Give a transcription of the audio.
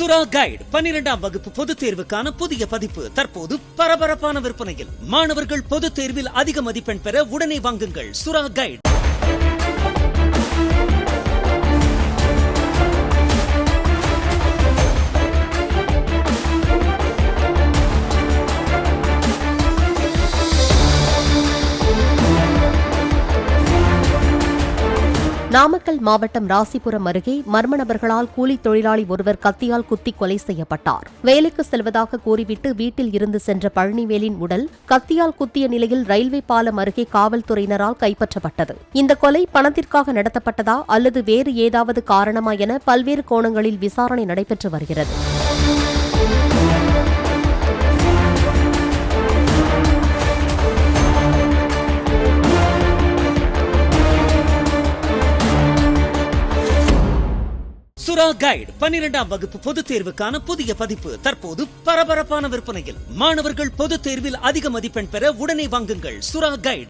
சுறா கைடு 12ஆம் வகுப்பு பொதுத் தேர்வுக்கான புதிய பதிப்பு தற்போது பரபரப்பான விற்பனையில். மாணவர்கள் பொதுத் தேர்வில் அதிக மதிப்பெண் பெற உடனே வாங்குங்கள் சுறா கைடு. நாமக்கல் மாவட்டம் ராசிபுரம் அருகே மர்ம நபர்களால் கூலி தொழிலாளி ஒருவர் கத்தியால் குத்தி கொலை செய்யப்பட்டார். வேலைக்கு செல்வதாக கூறிவிட்டு வீட்டில் இருந்து சென்ற பழனிவேலின் உடல் கத்தியால் குத்திய நிலையில் ரயில்வே பாலம் அருகே காவல்துறையினரால் கைப்பற்றப்பட்டது. இந்த கொலை பணத்திற்காக நடத்தப்பட்டதா அல்லது வேறு ஏதாவது காரணமா என பல்வேறு கோணங்களில் விசாரணை நடைபெற்று வருகிறது. சுறா கைடு 12ஆம் வகுப்பு பொதுத் தேர்வுக்கான புதிய பதிப்பு தற்போது பரபரப்பான விற்பனையில். மாணவர்கள் பொதுத் தேர்வில் அதிக மதிப்பெண் பெற உடனே வாங்குங்கள் சுறா கைடு.